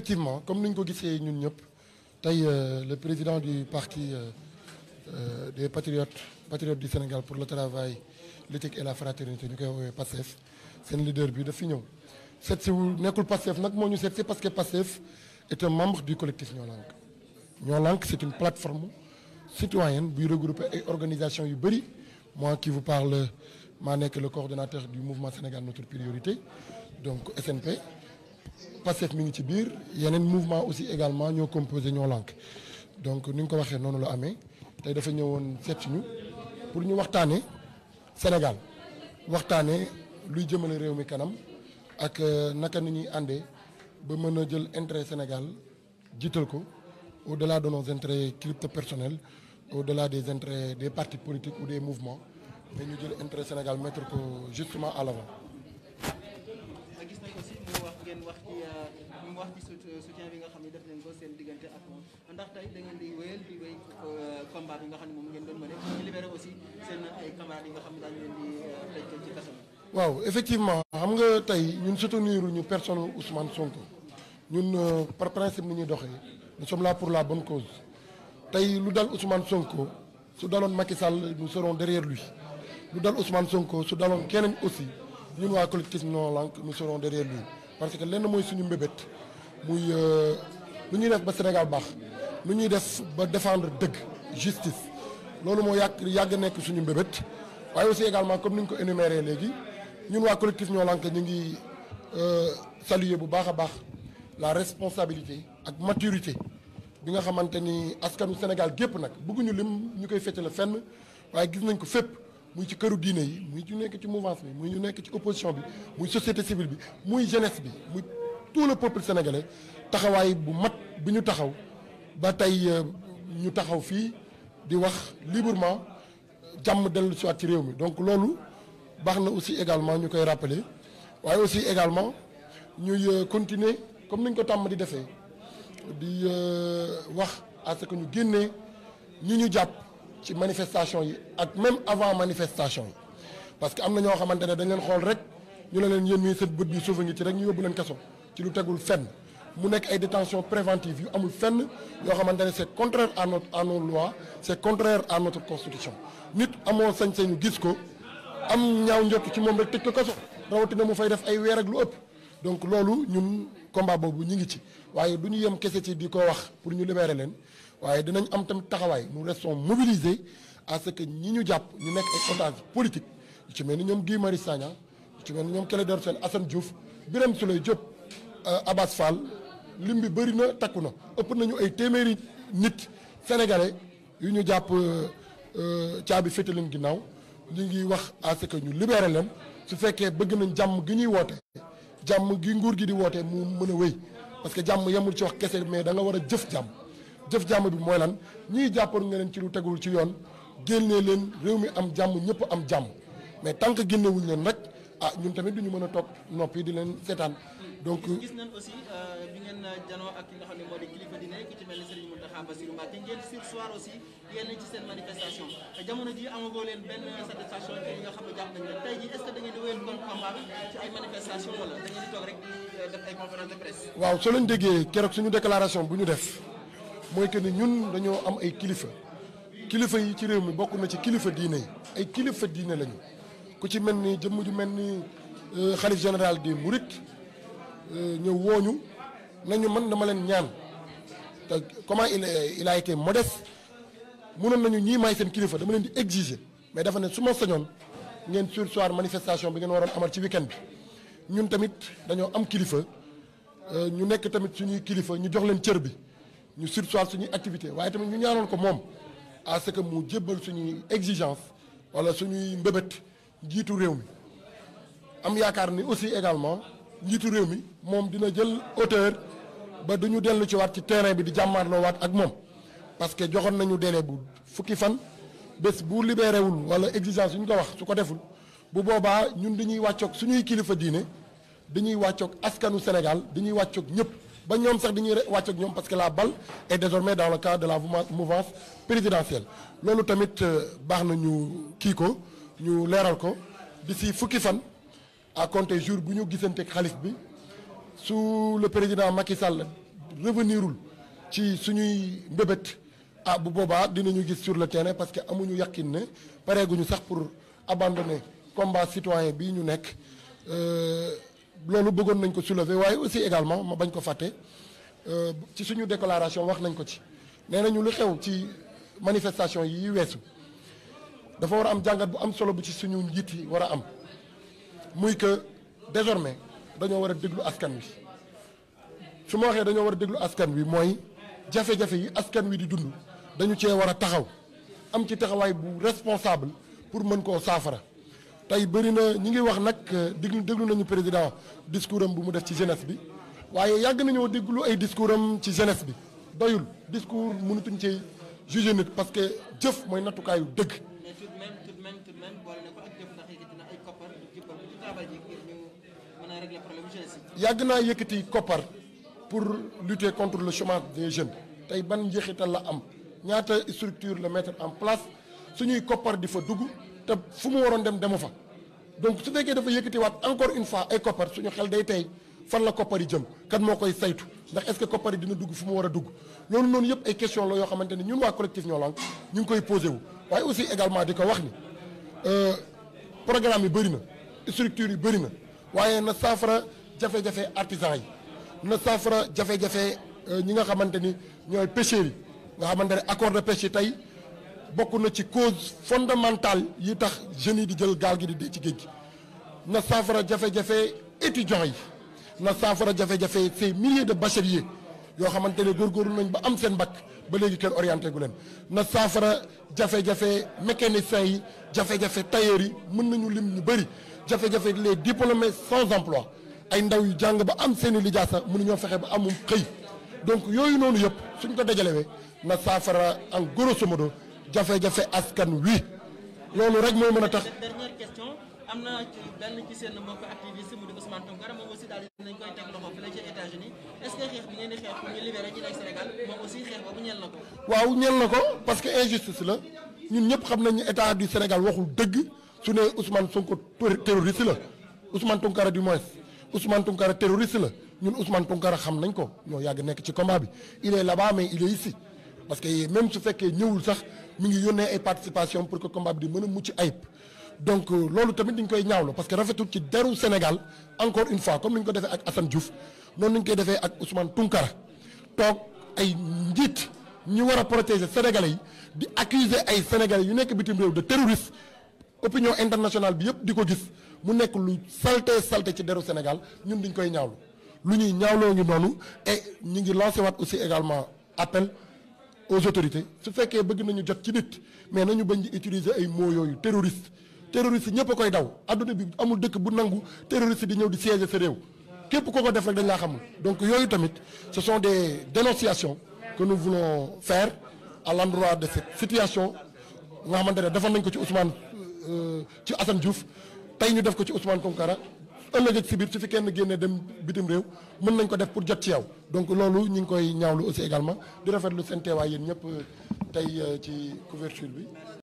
Effectivement, comme nous l'avons dit, le président du parti des patriotes du Sénégal pour le travail, l'éthique et la fraternité, nous avons PASTEF, c'est le leader de Fignon. C'est PASTEF, c'est parce que PASTEF est un membre du collectif Nyolank. Nyolank, c'est une plateforme citoyenne qui regroupe une organisation Uberi. Moi qui vous parle, je suis le coordonnateur du mouvement Sénégal Notre Priorité, donc SNP. PASTEF mi ngi ci biir yeneen mouvement aussi également ñoo composé ñoo lànk donc ni nga ko waxee noonu la amee tey dafa ñëwoon seet si ñu pour ñu waxtaanee Sénégal waxtaanee luy jëmale réew mi kanam ak naka ni ñuy àndee ba mën a jël intérêt Sénégal jiital ko au-delà de nos intérêts crypto-personnels au-delà des intérêts des partis politiques ou des mouvements mais ñu jël intérêt Sénégal mettre ko justement à l'avant. wax ci soutien bi nga xam ne def leen ko seen diggante ak moom ndax tey da ngeen di wéyal di wéy combat bi nga xam ne moom ngeen doon mëne ñu libéré aussi seen ay camarades yi nga xam ne daañu leen di tëj ci kaso bi. waaw effectivement xam nga tey ñun soutenir ñu personne Ousmane Sonko ñun par principe ni ñuy doxee nous sommes là pour la bonne cause tey lu dal Ousmane Sonko su daloon Macky Sall nous serons derrière lui lu dal Ousmane Sonko su daloon keneen aussi ñun waa collectif Nyolank nous serons derrière lui parce que lenn mooy suñu mbébét muy lu ñuy def ba Sénégal baax lu ñuy def ba défendre dëgg justice loolu moo yàgg nekk suñu mbébét waaye aussi également comme ni ñu ko énuméré léegi ñun waa collectif Nyolank ñu ngi saluer bu baax a baax la responsabilité ak maturité bi nga xamante ni askanu Sénégal gépp nag bëgguñu lim ñu koy féetale fenn waaye gis nañ ko fépp muy ci këru diine yi muy ñu nekk ci mouvance bi muy ñu nekk ci opposition bi muy société civile bi muy jeunesse bi muy tout le peuple sénégalais taxawaay bu mat bi ñu taxaw ba tey ñu taxaw fii di wax librement jàmm dellu si waat ci réew mi donc loolu baax na aussi également ñu koy rappeler waaye aussi également ñuy continuer comme niñ ko tàmm di defee di wax à ce que ñu génnee ñi ñu jàpp ci manifestation yi ak même avant manifestation yi parce que am na ñoo xamante ne dañ leen xool rek ñu ne leen yéen ñii seen bët bi suufa ngi ci rek ñu yóbbu leen kaso ci lu tegul fenn mu nekk ay détention préventive yu amul fenn yoo xamante ne c'est contraire à nos lois c'est contraire à notre constitution nit amoo sañ-sañu gis ko am ñaaw njott ci moom rek tëj ko kaso rawatina mu fay def ay weer ak lu ëpp donc loolu ñun combat boobu ñu ngi ci waaye du ñu yem kese ci di ko wax pour ñu libérer leen waaye dinañ am tamit taxawaay nous restons mobilisés à ce que ñi ñu jàpp ñu nekk ay otages politiques yu ci mel ni ñoom Guy Marius Sagna yu ci mel ni ñoom Clédor Sène Assane Diouf Birame Souleye Diop Abass Fall lim bi bëri na takku na ëpp nañu ay téeméeri nit sénégalais yu ñu jàpp caabi féete leen ginnaaw ñu ngi wax à ce que ñu libérer leen su fekkee bëgg nañ jàmm gi ñuy woote jàmm gi nguur gi di woote mu mën a wéy parce que jàmm yemul ci wax kese mais da nga war a jëf jàmm bi mooy lan ñii jàppoon nga leen ci lu tegul ci yoon génnee leen réew mi am jàmm ñëpp am jàmm mais tant que génnewuñ leen rek ah ñun tamit duñu mën a toog noppi di leen seetaan donc. gis nañ aussi bi ngeen janoo ak ki nga xam ne moo di kilifa dine ku ci mel ni Serigne Mountakha Bassirou Mbacké ngeen sursoir aussi yenn ci seen manifestation jamono ji amagoo leen benn satisfaction ci li nga xam ne jàpp nañ leen tey ji est-ce que da ngeen di wéyal kon combat bi ci ay manifestation wala da ngeen di toog rek di def ay conférence de presse. waaw soo leen déggee keroog suñu déclaration bu ñu def. mooy que ni ñun dañoo am ay kilifa yi ci réew mi bokk na ci kilifa diine yi ay kilifa diine lañu ku ci mel ni jëmm ju mel ni xalif général des Mourides ñëw wooñu nañu man dama leen ñaan te comment il a été modeste mënoon nañu ñii maay seen kilifa dama leen di exiger mais dafa ne su ma sañoon ngeen sursoir manifestation bi ngeen waroon amal ci week-end bi ñun tamit dañoo am kilifa ñu nekk tamit suñuy kilifa ñu jox leen cër bi ñu sursoir suñuy activité waaye tamit ñu ñaanoon ko moom à ce que mu jébbal suñuy exigence wala suñuy mbébét njiitu réew mi am yaakaar ni aussi également njiitu réew mi moom dina jël hauteur ba duñu dellu ci waat ci terrain bi di jàmmaarloo waat ak moom parce que joxoon nañu délai bu fukki fan bés bu libéré wul wala exigence yu ñu ko wax su ko deful bu boobaa ñun dañuy wàccoog suñuy kilifa diine dañuy wàccoog askanu Sénégal dañuy wàccoog ñëpp ba ñoom sax dañuy wàcc ak ñoom parce que la balle est désormais dans le cadre de la mouvance présidentielle loolu tamit baax na ñu kii ko ñu leeral ko d'ici fukki fan à compter jour bu ñu gisanteeg xalif bi su le président Macky Sall revenirul ci suñuy mbébét bu boobaa dinañu gis sur le terrain parce que amuñu yàqin ne pareeguñu sax pour abandonner combat citoyen bii ñu nekk loolu bëggoon nañ ko soulever waaye aussi également ma bañ ko fàtte ci suñu déclaration wax nañ ko ci nee nañu lu xew ci manifestation yi weesu dafa war a am jàngat bu am solo bu ci suñu njiit yi war a am muy que désormais dañoo war a déglu askan wi su ma waxee dañoo war a déglu askan wi mooy jafe-jafe yi askan wi di dund dañu cee war a taxaw am ci taxawaay bu responsable pour mën koo saafara tey bëri na ñi ngi wax nag déglu nañu président discours am bu mu def ci jeunesse bi waaye yàgg nañoo déglu ay discours am ci jeunesse bi doyul discours mënutuñ ci juger nit parce que jëf mooy nattukaayu dëgg. mais tout de même boole na ko ak jëf ndax yëkkati na ay koppar jëppal ko ci taabal ji ngir ñu mën a régler problème jeunesse yi. yàgg naa yëkkati koppar pour lutter contre le chômage des jeunes tey ban njeexital la am ñaata structure la mettre en place suñuy koppar di fa dugg te fu mu waroon dem demu fa donc su fekkee dafa yëkkatiwaat encore une fois ay koppar suñu xel day tey fan la koppar yi jëm kan moo koy saytu ndax est-ce que koppar yi dina dugg fu mu war a dugg loolu noonu yëpp ay question la yoo xamante ni ñun waa collectif Ñoo Lank ñu ngi koy posé wu waaye aussi également di ko wax ni programme yi bëri na structure yi bëri na waaye na saafara jafe-jafe artisan yi na saafara jafe-jafe ñi nga xamante ni ñooy pêcheurs yi nga xamante ne accord de pêche yi tey bokk na ci cause fondamentale yi tax jeunes yi di jël gaal gi di dee ci géej gi na saafara jafe-jafe étudiants yi na saafara jafe-jafe ces milliers de bacheliers yoo xamante ne góorgóorlu nañ ba am seen bac ba léegi kenn orienté gu leen na saafara jafe-jafe mécaniciens yi jafe-jafe tailleurs yi mën nañu lim ñu bëri jafe-jafe les diplômés sans emploi ay ndaw yu jàng ba am seen i lijaasa mënuñoo fexe ba amum xëy donc yooyu noonu yëpp suñ ko dajalewee na saafara en grosso modo jafe-jafe askan wi loolu rek mooy mën a tax. dernière question am na ci benn ci seen mbokk activiste mu di Ousmane Tounkara moom aussi daal dinañ koy teg loxo fële ci États-Unis est-ce que xeex bi ngeen di xeex pour ñu libérer ñi nekk Sénégal moom aussi xeex boobu ñeel na ko. waaw ñeel na ko parce que injustice la ñun ñëpp xam nañ ne état du Sénégal waxul dëgg su ne Ousmane Sonko terroriste la Ousmane Tounkara du moins Ousmane Tounkara terroriste la ñun Ousmane Tounkara xam nañ ko ñoo yàgg nekk ci combat bi il est là-bas mais il est ici parce que même su fekkee ñëwul sax mi ngi yónnee ay participation pour que combat bi di mën a mucc ayib donc loolu tamit dañ koy ñaawlu parce que rafetul ci deru Sénégal encore une fois comme ni ñu ko defee ak Assane Diouf noonu lañ koy defee ak Ousmane Tounkara toog ay njiit ñu war a protéger sénégalais yi di accuser ay sénégalais yu nekk bitim réew de terroriste opinion internationale bi yëpp di ko gis mu nekk lu salté ci deru Sénégal ñun dañ koy ñaawlu lu ñuy ñaawloo ngi noonu et ñu ngi lancé waat aussi également appel aux autorités su fekkee bëgg nañu jot ci nit mais nañu bañ di utiliser ay mots yooyu terroriste ñëpp a koy daw adduna bi amul dëkk bu nangu terroriste di ñëw di siéger sa réew képp koo ko def rek dañ laa xamul donc yooyu tamit ce sont des dénonciations que nous voulons faire à l'endroit de cette situation nga xamante ne defoon nañ ko ci Ousmane ci Assane Diouf tey ñu def ko ci Ousmane Tounkara ëllëg ak si biir su fi kenn génnee dem bitim réew mën nañ ko def pour jot ci yow donc loolu ñu ngi koy ñaawlu aussi également di rafetlu seen teewaay yéen ñëpp tey ci couverture bi